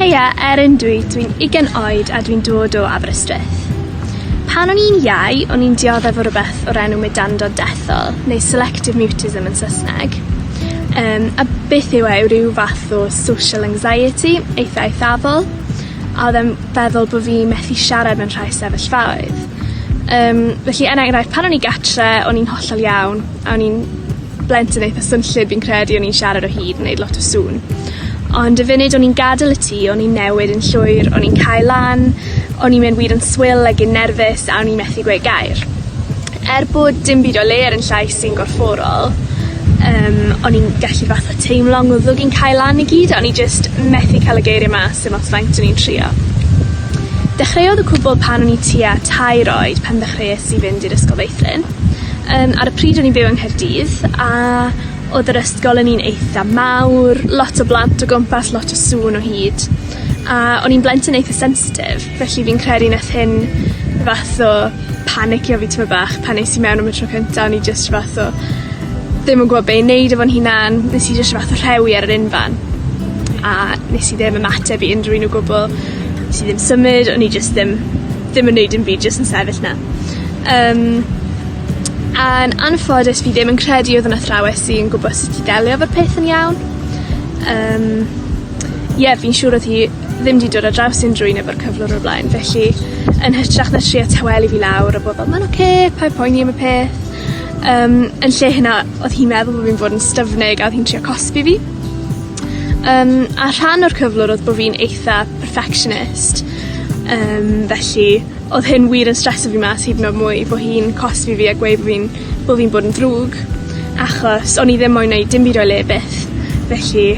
Heia, Erin dwi'n 20 oed a dwi'n dod o Aberystwyth. Pan o'n i'n iau, o'n i'n dioddef o rhywbeth o'r enw Mudandod Dethol, neu selective mutism yn Saesneg. A beth yw ryw fath o social anxiety, eitha eithafol, a oedd e'n feddwl bod fi methu siarad mewn rhai sefyllfaoedd. Felly, enghraifft, pan o'n i gatre, o'n i'n hollol iawn, a o'n i'n blentyn eitha swnllyd fi'n credu o'n i'n siarad o hyd yn neud lot o sŵn. Ond y funud o'n i'n gadael y tŷ, o'n i'n newid yn llwyr, o'n i'n cael lan, o'n i'n mynd wir yn swyl ag yn nerfus a o'n i'n methu gweud gair. Bod dim byd o le ar yn llais sy'n gorfforol, o'n i'n gallu fath o teimlo'n ngwddwg i'n cael lan i gyd, o'n i just methu cael y geiriau mas dim os faint o'n i'n trio. Dechreuodd y cwbl pan o'n i tua 2 oed pan ddechreuais i fynd i'r ysgol feithrin. Ar y pryd o'n i'n byw yng Nghaerdydd a oedd yr ysgol yn un eitha mawr, lot o blant o gwmpas, lot o sŵn o hyd. A o'n i'n blentyn eitha sensitif, felly fi'n credu nath hyn fath o panicio fi tyma bach pan nes i mewn am y tro cyntaf, o'n i just fath o ddim yn gwybod be i wneud efo'n hunan, nes i just fath o rhewi ar yr unfan. A nes i ddim ymateb i unrhyw un o gwbl, nes i ddim symud, o'n i just ddim yn wneud yn byd, just yn sefyll na. A'n anffodus fi ddim yn credu oedd yn athrawes sy'n gwybod sut i delio efo'r peth yn iawn. Fi'n siŵr oedd hi ddim wedi dod ar draws unrhyw un efo'r cyflwr o'r blaen, felly yn hytrach na trio tawelu fi lawr a bod fel, ma'n oce, pa poeni am y peth. Yn lle hynna, oedd hi'n meddwl bod fi'n bod yn styfnig a oedd hi'n trio cosbi fi. A rhan o'r cyflwr oedd bod fi'n eitha perfectionist, felly oedd hyn wir yn streso fi mas hyd yn oed mwy bod hi'n cosbi fi a gweud bod fi'n bod yn ddrwg, achos o'n i ddim moyn wneud dim byd o'i le byth. Felly,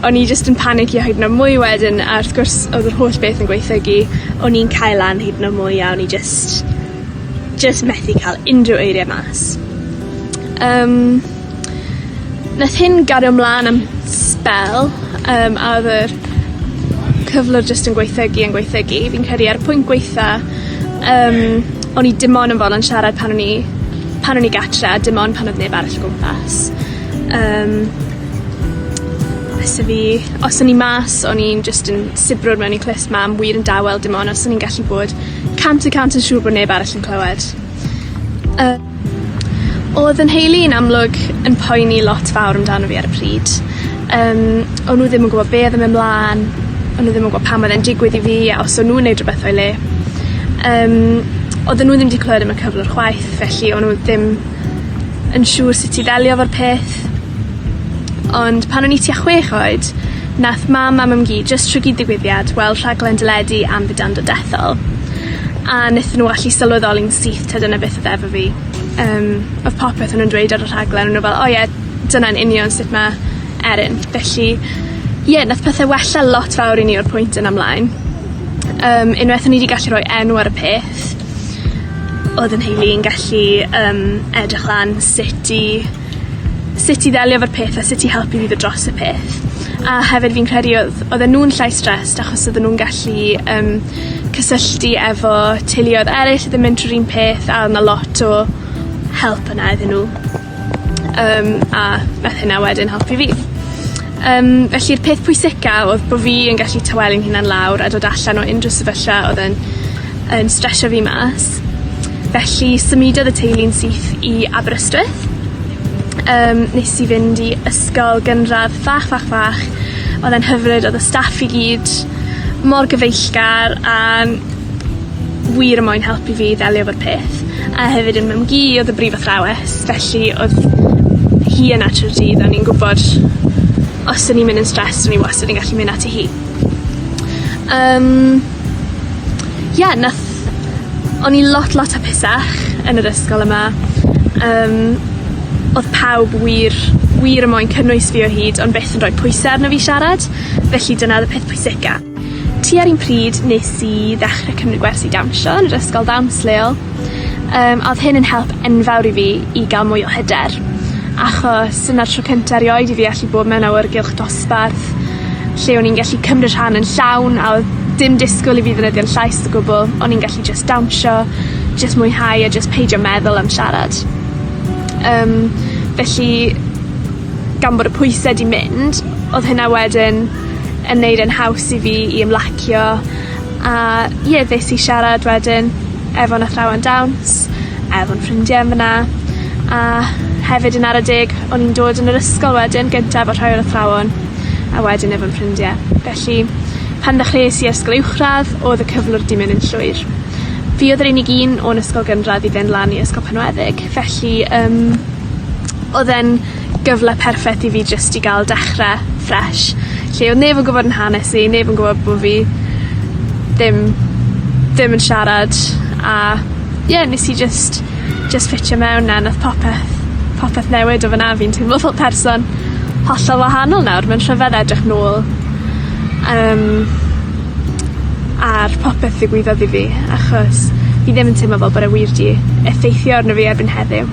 o'n i just yn panicio hyd yn oed mwy wedyn, a wrth gwrs oedd yr holl beth yn gweithygu, o'n i'n cael lan hyd yn oed mwy a o'n i just methu cael unrhyw eiriau mas. Nath hyn gario ymlaen am sbel, a oedd yr cyflwr just yn gweithygu. Fi'n credu ar y pwynt gweitha, o'n i dim ond yn fod yn siarad pan o'n i gatre, dim ond pan oedd neb arall o gwmpas. Os o'n i mas, o'n i'n just yn sibrwd mewn i clust mam, wir yn dawel, dim ond os o'n i'n gallu bod 100% yn siŵr bod neb arall yn clywed. Oedd yn heulu yn amlwg yn poeni lot fawr amdano fi ar y pryd. O'n nhw ddim yn gwybod be oedd yn mynd mlaen, o'n nhw ddim yn gwybod pam oedd e'n digwydd i fi, a os o'n nhw'n neud rhywbeth o'i le. Oedden nhw ddim wedi clywed am y cyflwr chwaith, felly o'n nhw ddim yn siŵr sut i ddelio efo'r peth. Ond pan o'n i tua 6 oed, nath mam a mam-gu just trwy digwyddiad weld rhaglen dyledu am Mudandod Dethol. A wnaethon nhw allu sylweddoli'n syth ta dyna beth oedd efo fi. Oedd popeth o'n nhw'n dweud ar y rhaglen, o'n nhw fel, dyna'n union sut mae Erin. Felly, nath pethau wella lot fawr i ni o'r pwynt yn amlaen. Unwaith o'n i wedi gallu rhoi enw ar y peth, oedd yn heulu yn gallu edrych lan sut i ddelio efo'r peth a sut i helpu fi ddod dros y peth. A hefyd fi'n credu oedden nhw'n llai stressed achos oedden nhw'n gallu cysylltu efo teuluoedd eraill oedd yn mynd trwy'r un peth a oedd yna lot o help yna iddyn nhw. A beth hynna wedyn helpu fi. Felly'r peth pwysica oedd bod fi yn gallu tawelu'n hunan lawr a dod allan o unrhyw sefyllfa oedd yn stresio fi mas. Felly symudodd y teulu'n syth i Aberystwyth. Nes i fynd i ysgol gynradd fach. Oedd e'n hyfryd, oedd y staff i gyd mor gyfeillgar a wir yn moyn helpu fi ddelio efo'r peth. A hefyd yn mam-gu oedd y brif athrawes, felly oedd hi yna trwy'r dydd, o'n i'n gwybod os o'n i'n mynd yn stres, o'n i wastad yn gallu mynd ati hi. O'n i lot hapusach yn yr ysgol yma. Oedd pawb wir yn moyn cynnwys fi o hyd, ond beth yn rhoi pwysau arno fi siarad, felly dyna oedd y peth pwysica. Tua'r un pryd nes i ddechrau cymryd gwersi dawnsio yn yr ysgol dawns leol. Oedd hyn yn help enfawr i fi i gael mwy o hyder, achos yna'r tro cyntaf erioed i fi allu bod mewn awyrgylch dosbarth, lle o'n i'n gallu cymryd rhan yn llawn, a oedd dim disgwyl i fi ddefnyddio'n llais o gwbl, o'n i'n gallu just dawnsio, just mwynhau a just peidio meddwl am siarad. Felly, gan bod y pwysau di mynd, oedd hynna wedyn yn neud yn haws i fi i ymlacio, a ddes i siarad wedyn efo'n athrawon dawns, efo'n ffrindiau yn fyna, a hefyd yn ar y deg o'n i'n dod yn yr ysgol wedyn gyntaf o rhai o'r athrawon, a wedyn efo'n ffrindiau. Felly, pan ddechreuais i ysgol uwchradd, oedd y cyflwr di mynd yn llwyr. Fi oedd yr unig un o'n ysgol gynradd i fynd lan i ysgol penweddig, felly oedd e'n gyfle perffaith i fi jyst i gael dechrau ffres. Lle oedd neb yn gwybod yn hanes i, neb yn gwybod bod fi ddim yn siarad, a nes i just ffitio mewn a nath popeth newid o fyna. Fi'n teimlo fel person hollol wahanol nawr, mae'n rhyfedd edrych nôl ar popeth ddigwyddodd i fi, achos fi ddim yn teimlo fel bod e wir di effeithio arno fi erbyn heddiw.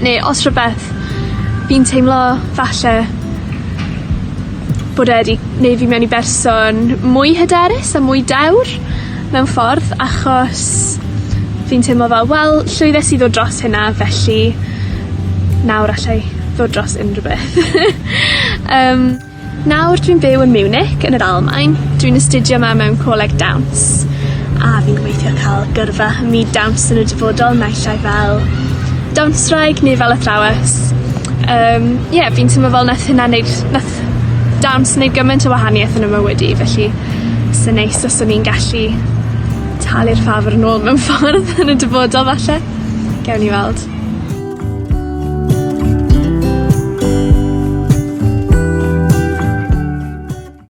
Neu os rhywbeth, fi'n teimlo falle bod e wedi neud fi mewn i berson mwy hyderus a mwy dewr mewn ffordd, achos fi'n teimlo fel, wel, llwyddes i ddod dros hynna, felly nawr allai ddod dros unrhyw beth. Nawr dwi'n byw yn Munich yn yr Almaen. Dwi'n astudio yma mewn coleg dawns, a fi'n gobeithio cael gyrfa ym myd dawns yn y dyfodol, naill ai fel dawnsraig neu fel athrawes. Fi'n teimlo fel nath dawns wneud gymaint o wahaniaeth yn y mywyd i, felly sy'n neis os o'n i'n gallu talu'r ffafr nôl mewn ffordd yn y dyfodol falle. Gewn ni weld.